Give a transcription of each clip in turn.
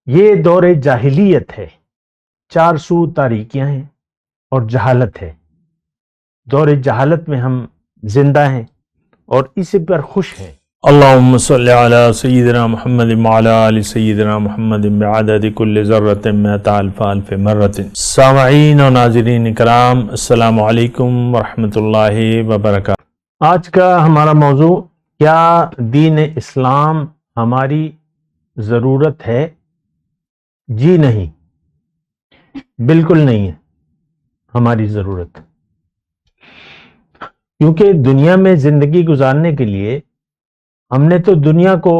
یہ دور جاہلیت ہے، چار سو تاریکیاں ہیں اور جہالت ہے۔ دور جہالت میں ہم زندہ ہیں اور اسی پر خوش ہیں۔ اللہم صلی علی سیدنا محمد وعلی آل سیدنا محمد بعدد کل ذرۃ مئۃ الف الف مرۃ۔ سامعین و ناظرین کرام، السلام علیکم ورحمۃ اللہ وبرکاتہ۔ آج کا ہمارا موضوع، کیا دین اسلام ہماری ضرورت ہے؟ جی نہیں، بالکل نہیں ہے ہماری ضرورت، کیونکہ دنیا میں زندگی گزارنے کے لیے ہم نے تو دنیا کو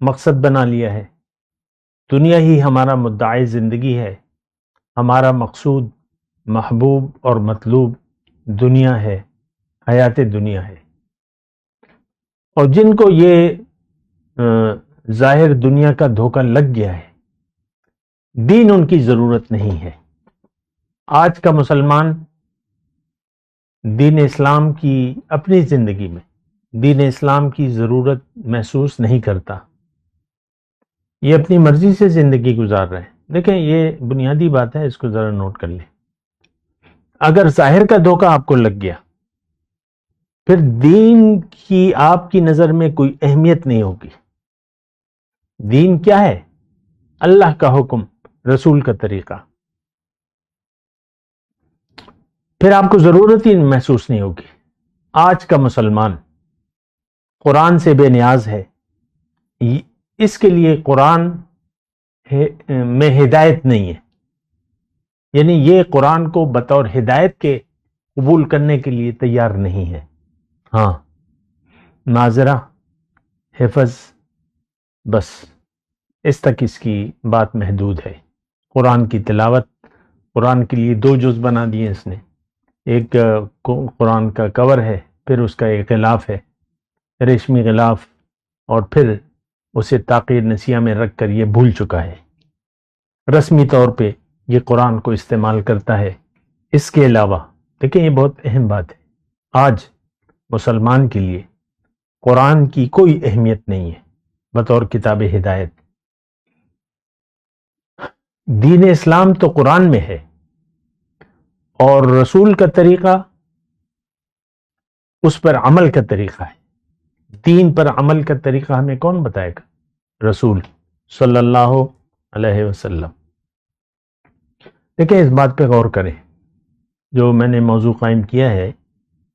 مقصد بنا لیا ہے۔ دنیا ہی ہمارا مدعی زندگی ہے، ہمارا مقصود، محبوب اور مطلوب دنیا ہے، حیات دنیا ہے۔ اور جن کو یہ ظاہر دنیا کا دھوکہ لگ گیا ہے، دین ان کی ضرورت نہیں ہے۔ آج کا مسلمان دین اسلام کی اپنی زندگی میں دین اسلام کی ضرورت محسوس نہیں کرتا، یہ اپنی مرضی سے زندگی گزار رہے ہیں۔ دیکھیں، یہ بنیادی بات ہے، اس کو ذرا نوٹ کر لیں۔ اگر ظاہر کا دھوکہ آپ کو لگ گیا، پھر دین کی آپ کی نظر میں کوئی اہمیت نہیں ہوگی۔ دین کیا ہے؟ اللہ کا حکم، رسول کا طریقہ، پھر آپ کو ضرورت ہی محسوس نہیں ہوگی۔ آج کا مسلمان قرآن سے بے نیاز ہے، اس کے لیے قرآن میں ہدایت نہیں ہے، یعنی یہ قرآن کو بطور ہدایت کے قبول کرنے کے لیے تیار نہیں ہے۔ ہاں، ناظرہ، حفظ، بس اس تک اس کی بات محدود ہے۔ قرآن کی تلاوت، قرآن کے لیے 2 جز بنا دیے اس نے، ایک قرآن کا کور ہے، پھر اس کا ایک غلاف ہے، ریشمی غلاف، اور پھر اسے تاقیر نسیہ میں رکھ کر یہ بھول چکا ہے۔ رسمی طور پہ یہ قرآن کو استعمال کرتا ہے۔ اس کے علاوہ دیکھیں، یہ بہت اہم بات ہے، آج مسلمان کے لیے قرآن کی کوئی اہمیت نہیں ہے بطور کتاب ہدایت۔ دین اسلام تو قرآن میں ہے، اور رسول کا طریقہ اس پر عمل کا طریقہ ہے۔ دین پر عمل کا طریقہ ہمیں کون بتائے گا؟ رسول صلی اللہ علیہ وسلم۔ دیکھیں، اس بات پہ غور کریں، جو میں نے موضوع قائم کیا ہے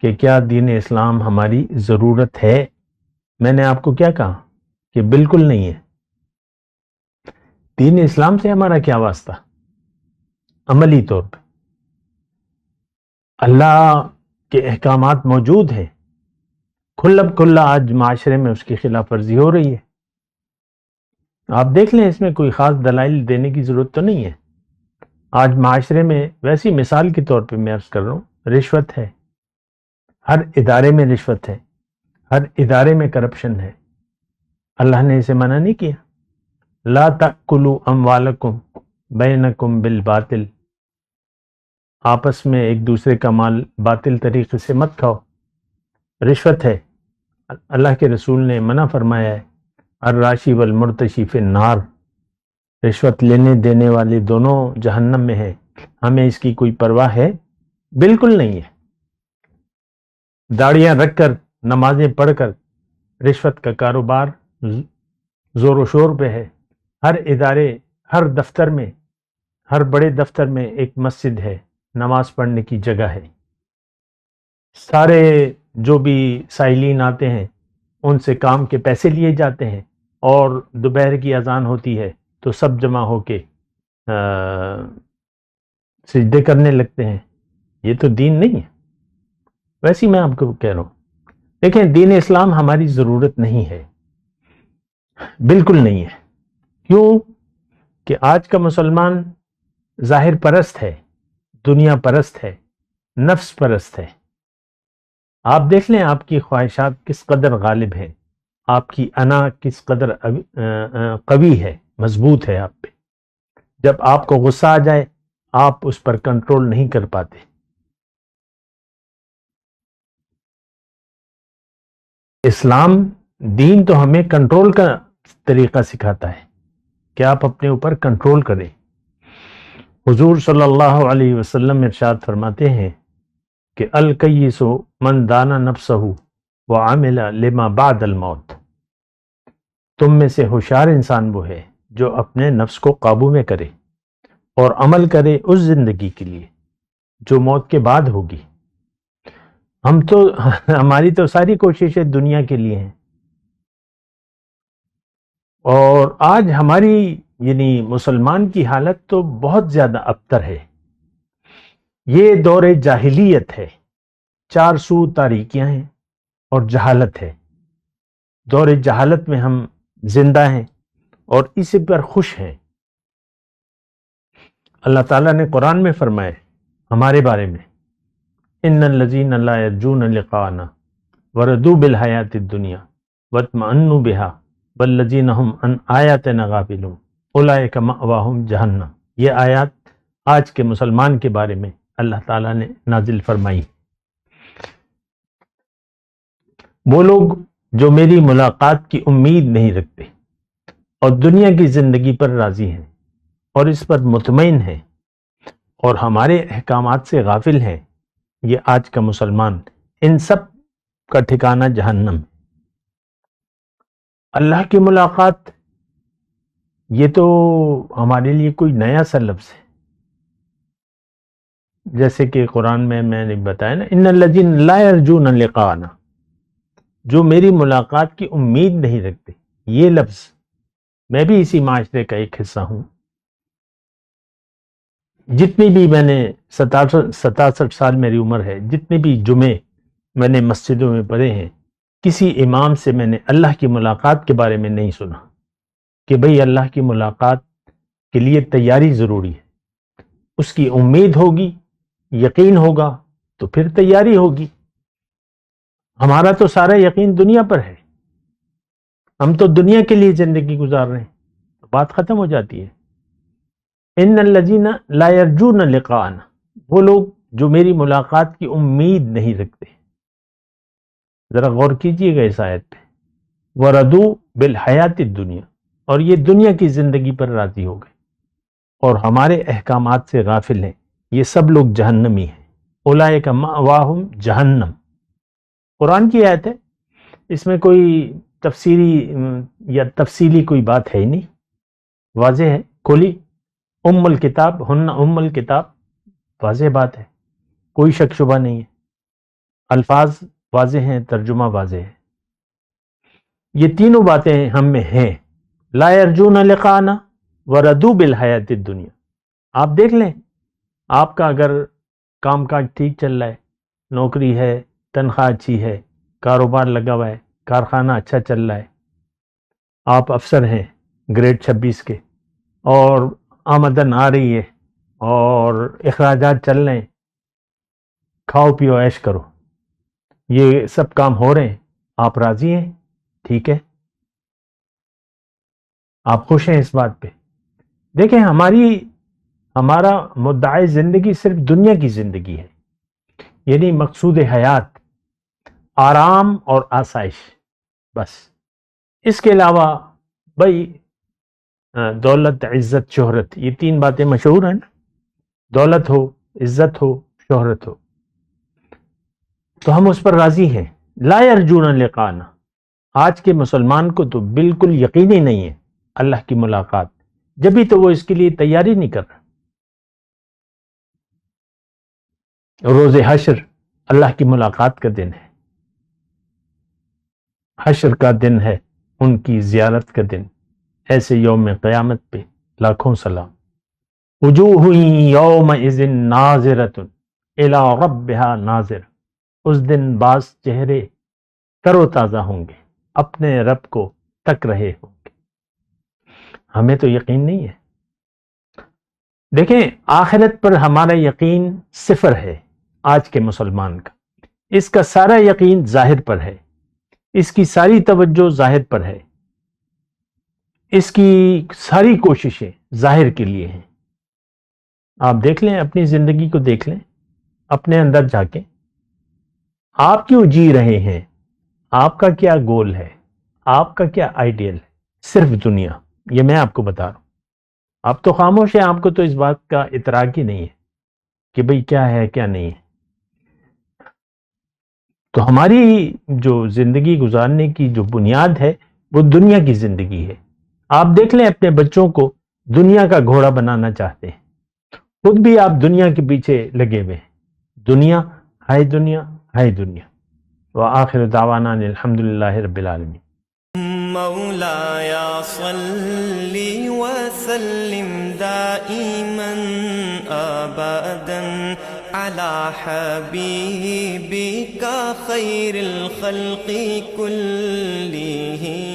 کہ کیا دین اسلام ہماری ضرورت ہے، میں نے آپ کو کیا کہا کہ بالکل نہیں ہے۔ دین اسلام سے ہمارا کیا واسطہ؟ عملی طور پہ اللہ کے احکامات موجود ہیں، کھلا کھلا آج معاشرے میں اس کی خلاف ورزی ہو رہی ہے۔ آپ دیکھ لیں، اس میں کوئی خاص دلائل دینے کی ضرورت تو نہیں ہے۔ آج معاشرے میں ویسی مثال کے طور پہ میں عرض کر رہا ہوں، رشوت ہے، ہر ادارے میں رشوت ہے، ہر ادارے میں کرپشن ہے۔ اللہ نے اسے منع نہیں کیا، لا تأکلوا اموالکم بینکم بالباطل، آپس میں ایک دوسرے کا مال باطل طریقے سے مت کھاؤ۔ رشوت ہے، اللہ کے رسول نے منع فرمایا ہے، الراشی والمرتشی فی النار، رشوت لینے دینے والے دونوں جہنم میں ہیں۔ ہمیں اس کی کوئی پرواہ ہے؟ بالکل نہیں ہے۔ داڑیاں رکھ کر، نمازیں پڑھ کر رشوت کا کاروبار زور و شور پہ ہے۔ ہر ادارے، ہر دفتر میں، ہر بڑے دفتر میں ایک مسجد ہے، نماز پڑھنے کی جگہ ہے۔ سارے جو بھی سائلین آتے ہیں ان سے کام کے پیسے لیے جاتے ہیں، اور دوپہر کی اذان ہوتی ہے تو سب جمع ہو کے سجدے کرنے لگتے ہیں۔ یہ تو دین نہیں ہے۔ ویسے ہی میں آپ کو کہہ رہا ہوں، دیکھیں، دین اسلام ہماری ضرورت نہیں ہے، بالکل نہیں ہے۔ کیوں کہ آج کا مسلمان ظاہر پرست ہے، دنیا پرست ہے، نفس پرست ہے۔ آپ دیکھ لیں، آپ کی خواہشات کس قدر غالب ہیں، آپ کی انا کس قدر قوی ہے، مضبوط ہے آپ پہ۔ جب آپ کو غصہ آ جائے، آپ اس پر کنٹرول نہیں کر پاتے۔ اسلام دین تو ہمیں کنٹرول کا طریقہ سکھاتا ہے کہ آپ اپنے اوپر کنٹرول کریں۔ حضور صلی اللہ علیہ وسلم ارشاد فرماتے ہیں کہ الکیس من دان نفسہ وعمل لما بعد الموت، تم میں سے ہوشیار انسان وہ ہے جو اپنے نفس کو قابو میں کرے اور عمل کرے اس زندگی کے لیے جو موت کے بعد ہوگی۔ ہماری تو ساری کوششیں دنیا کے لیے ہیں، اور آج ہماری یعنی مسلمان کی حالت تو بہت زیادہ ابتر ہے۔ یہ دور جاہلیت ہے، چار سو تاریکیاں ہیں اور جہالت ہے۔ دور جہالت میں ہم زندہ ہیں اور اسی پر خوش ہیں۔ اللہ تعالیٰ نے قرآن میں فرمائے ہمارے بارے میں، ان الذین لا یرجون لقاءنا وردوا بالحیات الدنیا واطمأنوا بها والذین هم عن آیاتنا غافلون اولئک مأواہم جہنم۔ یہ آیات آج کے مسلمان کے بارے میں اللہ تعالیٰ نے نازل فرمائی۔ وہ لوگ جو میری ملاقات کی امید نہیں رکھتے اور دنیا کی زندگی پر راضی ہیں اور اس پر مطمئن ہیں اور ہمارے احکامات سے غافل ہیں، یہ آج کا مسلمان، ان سب کا ٹھکانہ جہنم۔ اللہ کی ملاقات یہ تو ہمارے لیے کوئی نیا سا لفظ ہے، جیسے کہ قرآن میں نے بتایا نا، ان الذین لا یرجون لقاءنا، جو میری ملاقات کی امید نہیں رکھتے۔ یہ لفظ، میں بھی اسی معاشرے کا ایک حصہ ہوں۔ جتنی بھی میں نے 67 سال میری عمر ہے، جتنے بھی جمعے میں نے مسجدوں میں پڑھے ہیں، کسی امام سے میں نے اللہ کی ملاقات کے بارے میں نہیں سنا کہ بھئی اللہ کی ملاقات کے لیے تیاری ضروری ہے۔ اس کی امید ہوگی، یقین ہوگا تو پھر تیاری ہوگی۔ ہمارا تو سارا یقین دنیا پر ہے، ہم تو دنیا کے لیے زندگی گزار رہے ہیں، بات ختم ہو جاتی ہے۔ ان الذین لا یرجون لقاءنا، وہ لوگ جو میری ملاقات کی امید نہیں رکھتے۔ ذرا غور کیجئے گا اس آیت پہ، وردوا بالحیات الدنیا، اور یہ دنیا کی زندگی پر راضی ہو گئے اور ہمارے احکامات سے غافل ہیں، یہ سب لوگ جہنمی ہیں۔ اولئک مأواہم جہنم، قرآن کی آیت ہے، اس میں کوئی تفصیلی کوئی بات ہے ہی نہیں، واضح ہے، کھلی ام الکتاب ہن ام الکتاب، واضح بات ہے، کوئی شک شبہ نہیں ہے، الفاظ واضح ہیں، ترجمہ واضح ہے۔ یہ تینوں باتیں ہم میں ہیں، لا یرجون لقاءنا وردوا بالحیات الدنیا۔ آپ دیکھ لیں، آپ کا اگر کام کاج ٹھیک چل رہا ہے، نوکری ہے، تنخواہ اچھی ہے، کاروبار لگا ہوا ہے، کارخانہ اچھا چل رہا ہے، آپ افسر ہیں گریڈ 26 کے، اور آمدن آ رہی ہے اور اخراجات چل رہے ہیں، کھاؤ پیو عیش کرو، یہ سب کام ہو رہے ہیں، آپ راضی ہیں، ٹھیک ہے، آپ خوش ہیں اس بات پہ۔ دیکھیں، ہمارا مدعی زندگی صرف دنیا کی زندگی ہے، یعنی مقصود حیات آرام اور آسائش، بس۔ اس کے علاوہ بھائی دولت، عزت، شہرت، یہ تین باتیں مشہور ہیں نا، دولت ہو، عزت ہو، شہرت ہو، تو ہم اس پر راضی ہیں۔ لا یرجون لقاءنا، آج کے مسلمان کو تو بالکل یقینی نہیں ہے اللہ کی ملاقات، جبھی تو وہ اس کے لیے تیاری نہیں کر رہا۔ روز حشر اللہ کی ملاقات کا دن ہے، حشر کا دن ہے، ان کی زیارت کا دن، ایسے یوم قیامت پہ لاکھوں سلام۔ وجوہ یومئذ ناظرۃ الی ربہا ناظر، اس دن بعض چہرے تر و تازہ ہوں گے، اپنے رب کو تک رہے ہوں گے۔ ہمیں تو یقین نہیں ہے۔ دیکھیں، آخرت پر ہمارا یقین صفر ہے آج کے مسلمان کا، اس کا سارا یقین ظاہر پر ہے، اس کی ساری توجہ ظاہر پر ہے، اس کی ساری کوششیں ظاہر کے لیے ہیں۔ آپ دیکھ لیں، اپنی زندگی کو دیکھ لیں، اپنے اندر جا کے، آپ کیوں جی رہے ہیں، آپ کا کیا گول ہے، آپ کا کیا آئیڈیل ہے؟ صرف دنیا، یہ میں آپ کو بتا رہا ہوں۔ آپ تو خاموش ہیں، آپ کو تو اس بات کا ادراک ہی نہیں ہے کہ بھئی کیا ہے کیا نہیں ہے۔ تو ہماری جو زندگی گزارنے کی جو بنیاد ہے وہ دنیا کی زندگی ہے۔ آپ دیکھ لیں اپنے بچوں کو دنیا کا گھوڑا بنانا چاہتے ہیں، خود بھی آپ دنیا کے پیچھے لگے ہوئے ہیں، دنیا ہائے دنیا ہائے دنیا۔ وآخر دعوانا الحمدللہ رب العالمین۔ مولاي صل وسلم دائما ابدا على حبيبك خير الخلق كلهم